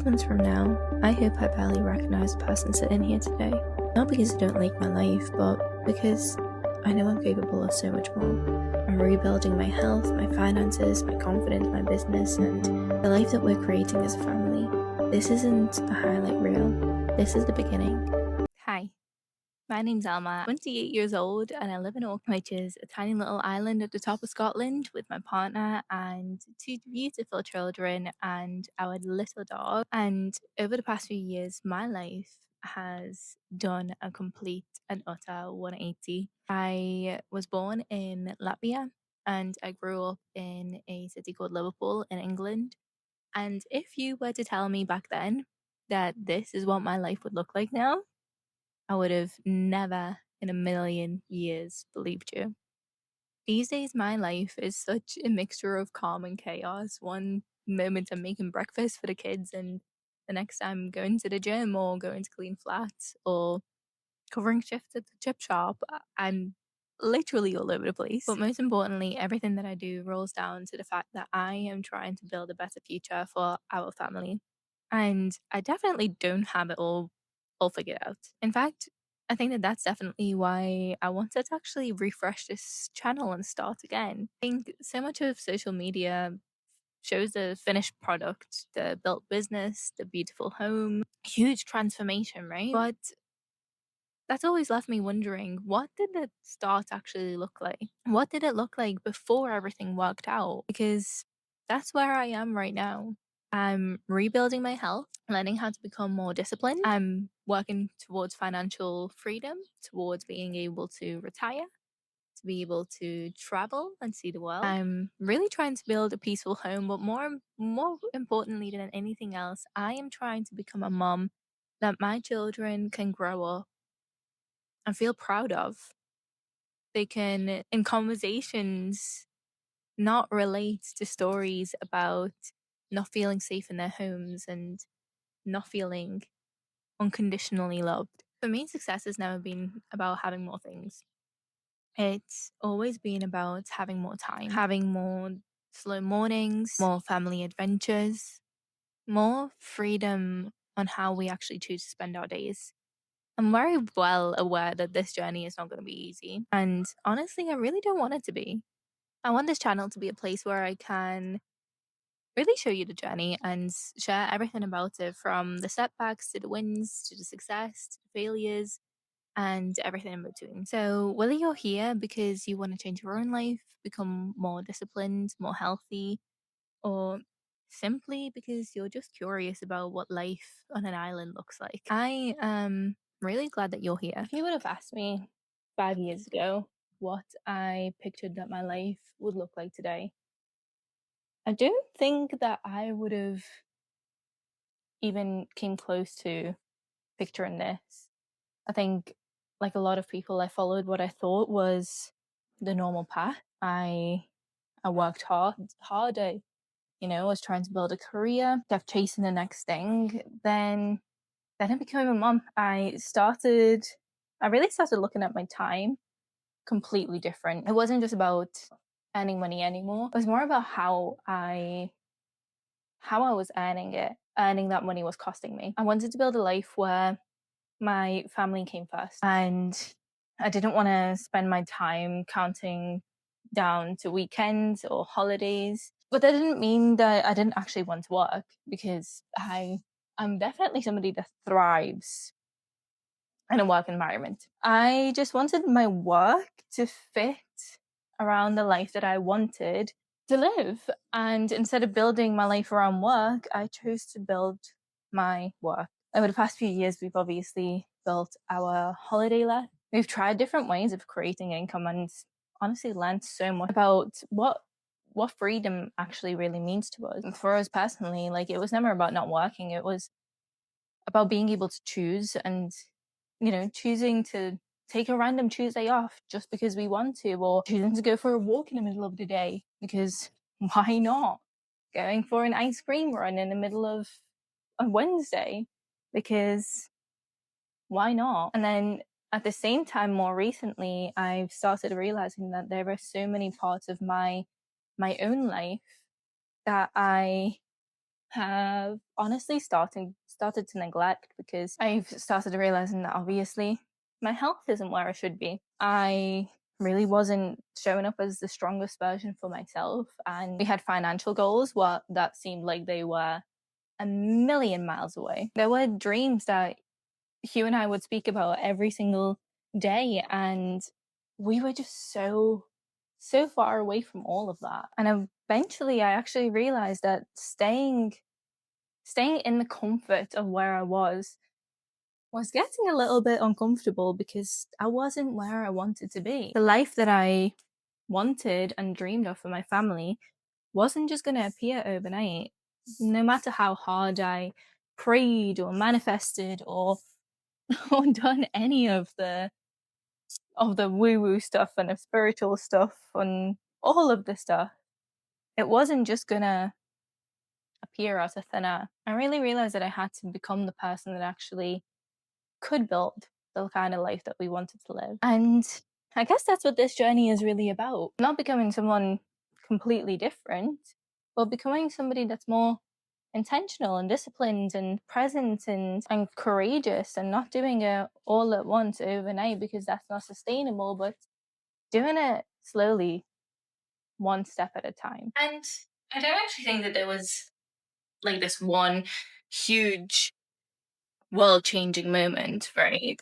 months from now, I hope I barely recognize the person sitting here today. Not because I don't like my life, but because I know I'm capable of so much more. I'm rebuilding my health, my finances, my confidence, my business, and the life that we're creating as a family. This isn't a highlight reel. This is the beginning. Hi, my name's Alma. I'm 28 years old and I live in Orkney, which is a tiny little island at the top of Scotland with my partner and two beautiful children and our little dog. And over the past few years, my life has done a complete and utter 180. I was born in Latvia and I grew up in a city called Liverpool in England. And if you were to tell me back then that this is what my life would look like now, I would have never in a million years believed you. These days, my life is such a mixture of calm and chaos. One moment I'm making breakfast for the kids, and the next I'm going to the gym or going to clean flats or covering shifts at the chip shop. I'm literally all over the place. But most importantly, everything that I do rolls down to the fact that I am trying to build a better future for our family. And I definitely don't have it all figured out. In fact, I think that that's definitely why I wanted to actually refresh this channel and start again. I think so much of social media shows the finished product, the built business, the beautiful home, huge transformation, right? But that's always left me wondering, what did the start actually look like? What did it look like before everything worked out? Because that's where I am right now. I'm rebuilding my health, learning how to become more disciplined. I'm working towards financial freedom, towards being able to retire, to be able to travel and see the world. I'm really trying to build a peaceful home, but more importantly than anything else, I am trying to become a mom that my children can grow up and feel proud of. They can, in conversations, not relate to stories about not feeling safe in their homes and not feeling unconditionally loved. For me, success has never been about having more things. It's always been about having more time, having more slow mornings, more family adventures, more freedom on how we actually choose to spend our days. I'm very well aware that this journey is not going to be easy. And honestly, I really don't want it to be. I want this channel to be a place where I can really show you the journey and share everything about it, from the setbacks to the wins to the success to the failures and everything in between. So, whether you're here because you want to change your own life, become more disciplined, more healthy, or simply because you're just curious about what life on an island looks like, I am really glad that you're here. If you would have asked me 5 years ago what I pictured that my life would look like today, I don't think that I would have even came close to picturing this. I think, like a lot of people, I followed what I thought was the normal path. I worked hard. Was trying to build a career, kept chasing the next thing. Then I became a mom. I really started looking at my time completely different. It wasn't just about earning money anymore. It was more about how I was earning it. Earning that money was costing me. I wanted to build a life where my family came first, and I didn't want to spend my time counting down to weekends or holidays. But that didn't mean that I didn't actually want to work, because I'm definitely somebody that thrives in a work environment. I just wanted my work to fit around the life that I wanted to live. And instead of building my life around work, I chose to build my work. Over the past few years, we've obviously built our holiday life. We've tried different ways of creating income and honestly learned so much about what freedom actually really means to us. And for us personally, like, it was never about not working. It was about being able to choose, and choosing to take a random Tuesday off just because we want to, or choosing to go for a walk in the middle of the day because why not? Going for an ice cream run in the middle of a Wednesday because why not? And then at the same time, more recently, I've started realizing that there are so many parts of my own life that I have honestly started to neglect because I've started realizing that obviously my health isn't where it should be. I really wasn't showing up as the strongest version for myself, and we had financial goals what that seemed like they were a million miles away. There were dreams that Hugh and I would speak about every single day, and we were just so far away from all of that. And eventually I actually realized that staying in the comfort of where I was getting a little bit uncomfortable because I wasn't where I wanted to be. The life that I wanted and dreamed of for my family wasn't just going to appear overnight. No matter how hard I prayed or manifested or or done any of the woo woo stuff and the spiritual stuff and all of the stuff, it wasn't just gonna appear out of thin air. I really realized that I had to become the person that actually could build the kind of life that we wanted to live. And I guess that's what this journey is really about. Not becoming someone completely different, but becoming somebody that's more intentional and disciplined and present and courageous, and not doing it all at once overnight because that's not sustainable, but doing it slowly, one step at a time. And I don't actually think that there was like this one huge world changing moment, right?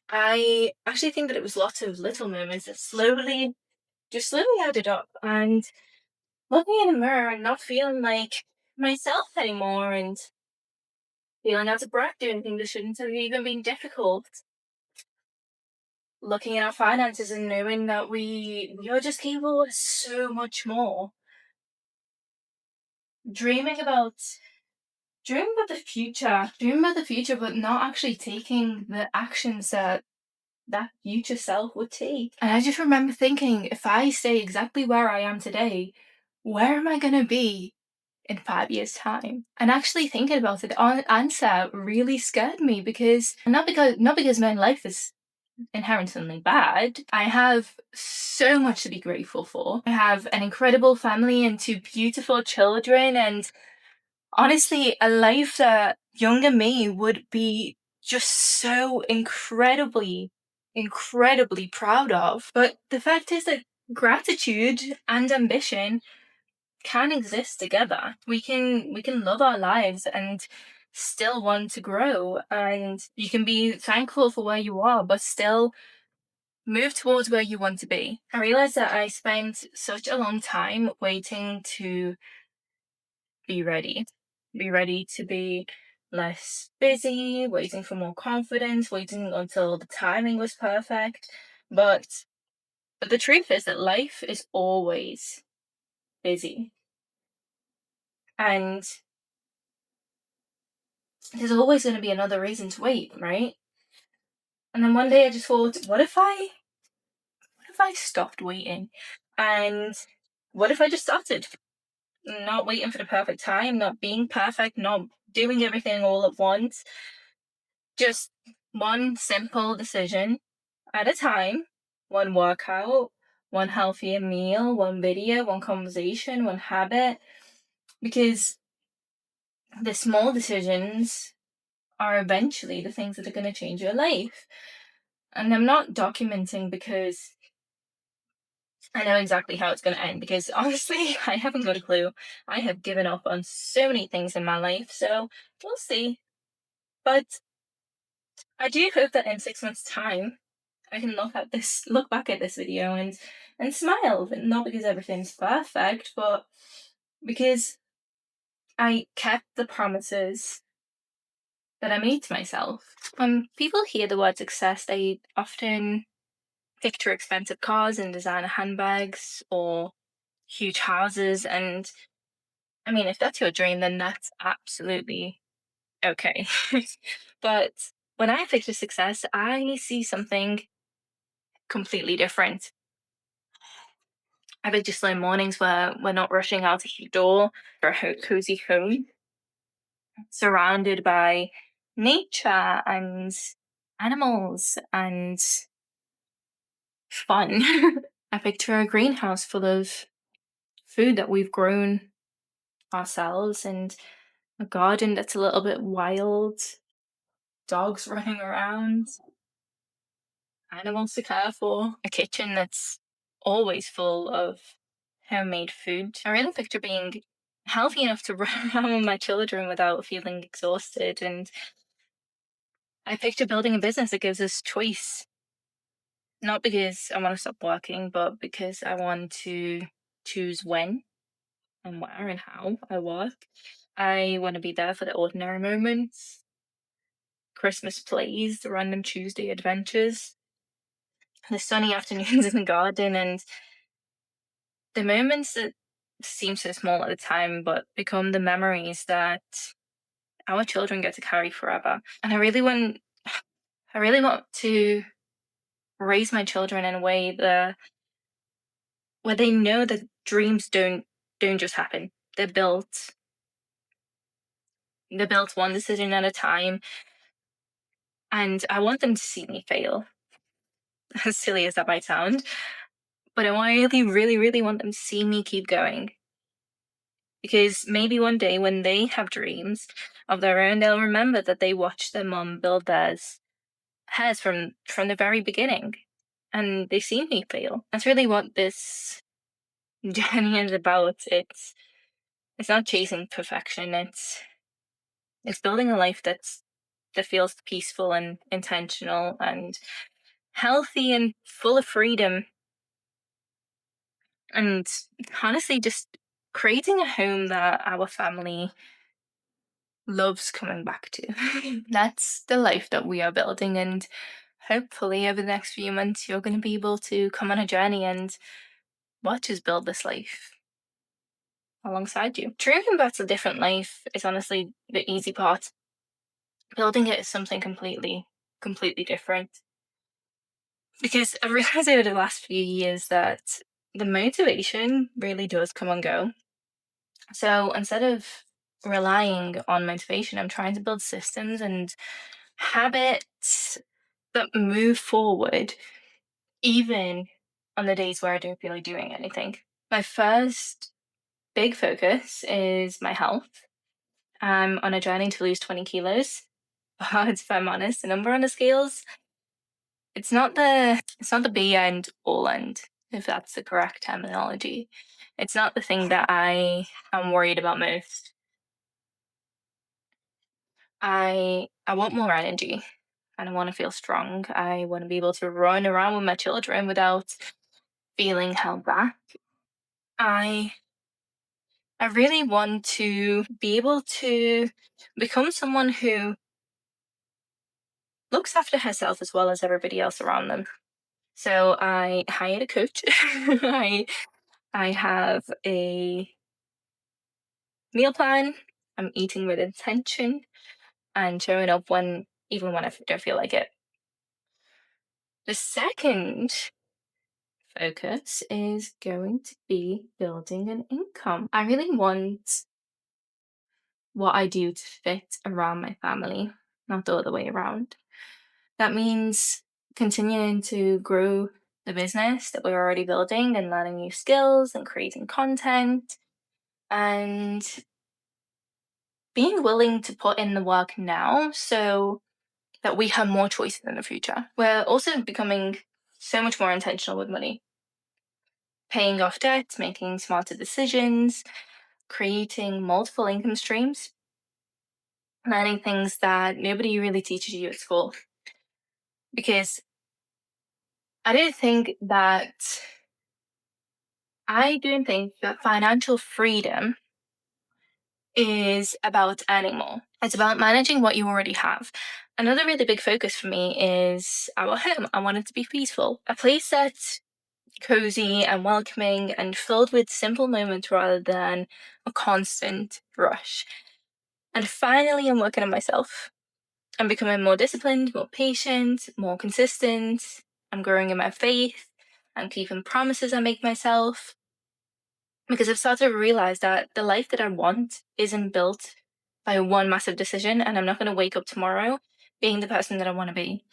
I actually think that it was lots of little moments that slowly added up. And looking in the mirror and not feeling like myself anymore, and feeling out of breath doing things that shouldn't have even been difficult. Looking at our finances and knowing that we are just capable of so much more. Dreaming about dreaming about the future, but not actually taking the actions that that future self would take. And I just remember thinking, if I stay exactly where I am today, where am I going to be in 5 years' time? And actually thinking about it, the answer really scared me because not because my life is inherently bad. I have so much to be grateful for. I have an incredible family and two beautiful children, and honestly, a life that younger me would be just so incredibly proud of. But the fact is that gratitude and ambition can exist together. We can love our lives and still want to grow, and you can be thankful for where you are but still move towards where you want to be. I realized that I spent such a long time waiting to be ready. Be ready to be less busy, waiting for more confidence, waiting until the timing was perfect. But the truth is that life is always busy. And there's always going to be another reason to wait, right? And then one day I just thought, what if I stopped waiting? And what if I just started? Not waiting for the perfect time, not being perfect, not doing everything all at once. Just one simple decision at a time, one workout, one healthier meal, one video, one conversation, one habit. Because the small decisions are eventually the things that are going to change your life. And I'm not documenting because I know exactly how it's going to end, because honestly, I haven't got a clue. I have given up on so many things in my life, so we'll see. But I do hope that in 6 months' time, I can look back at this video and smile, not because everything's perfect, but because I kept the promises that I made to myself. When people hear the word success, they often picture expensive cars and designer handbags or huge houses. And I mean, if that's your dream, then that's absolutely okay. But when I picture success, I see something completely different. I picture slow mornings where we're not rushing out of the door for a cozy home, surrounded by nature and animals and fun. I picture a greenhouse full of food that we've grown ourselves, and a garden that's a little bit wild, dogs running around, animals to care for, a kitchen that's always full of homemade food. I really picture being healthy enough to run around with my children without feeling exhausted. And I picture building a business that gives us choice, not because I want to stop working, but because I want to choose when and where and how I work. I want to be there for the ordinary moments, Christmas plays, the random Tuesday adventures, the sunny afternoons in the garden, and the moments that seem so small at the time but become the memories that our children get to carry forever. And I really want to raise my children in a way that where they know that dreams don't just happen. They're built. They're built one decision at a time. And I want them to see me fail, as silly as that might sound. But I really, really, really want them to see me keep going. Because maybe one day when they have dreams of their own, they'll remember that they watched their mum build hers from the very beginning. And they've seen me fail. That's really what this journey is about. It's not chasing perfection. It's building a life that feels peaceful and intentional and healthy and full of freedom. And honestly, just creating a home that our family loves coming back to. That's the life that we are building. And hopefully, over the next few months, you're going to be able to come on a journey and watch us build this life alongside you. Dreaming about a different life is honestly the easy part. Building it is something completely, completely different. Because I've realized over the last few years that the motivation really does come and go. So instead of relying on motivation, I'm trying to build systems and habits that move forward, even on the days where I don't feel like doing anything. My first big focus is my health. I'm on a journey to lose 20 kilos. But if I'm honest, the number on the scales, it's not the be end all end, if that's the correct terminology. It's not the thing that I am worried about most. I want more energy and I want to feel strong. I want to be able to run around with my children without feeling held back. I I really want to be able to become someone who looks after herself as well as everybody else around them. So I hired a coach. I have a meal plan. I'm eating with intention and showing up even when I don't feel like it. The second focus is going to be building an income. I really want what I do to fit around my family, not the other way around. That means continuing to grow the business that we're already building and learning new skills and creating content and being willing to put in the work now so that we have more choices in the future. We're also becoming so much more intentional with money, paying off debt, making smarter decisions, creating multiple income streams, learning things that nobody really teaches you at school. Because I don't think that financial freedom is about earning more. It's about managing what you already have. Another really big focus for me is our home. I want it to be peaceful, a place that's cozy and welcoming and filled with simple moments rather than a constant rush. And finally, I'm working on myself. I'm becoming more disciplined, more patient, more consistent. I'm growing in my faith. I'm keeping promises I make myself. Because I've started to realize that the life that I want isn't built by one massive decision, and I'm not going to wake up tomorrow being the person that I want to be.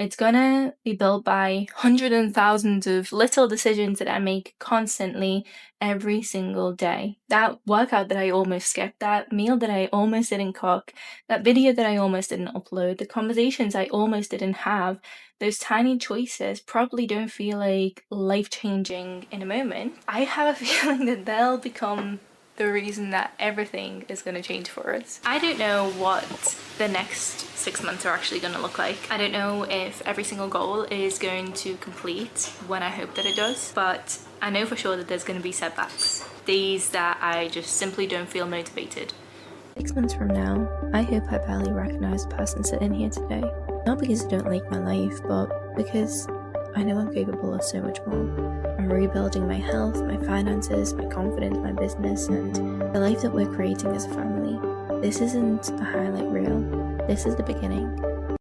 It's gonna be built by hundreds and thousands of little decisions that I make constantly every single day. That workout that I almost skipped, that meal that I almost didn't cook, that video that I almost didn't upload, the conversations I almost didn't have, those tiny choices probably don't feel like life-changing in a moment. I have a feeling that they'll become the reason that everything is going to change for us. I don't know what the next 6 months are actually going to look like. I don't know if every single goal is going to complete when I hope that it does, but I know for sure that there's going to be setbacks. Days that I just simply don't feel motivated. 6 months from now, I hope I barely recognize the person sitting here today. Not because I don't like my life, but because I know I'm capable of so much more. I'm rebuilding my health, my finances, my confidence, my business, and the life that we're creating as a family. This isn't a highlight reel. This is the beginning.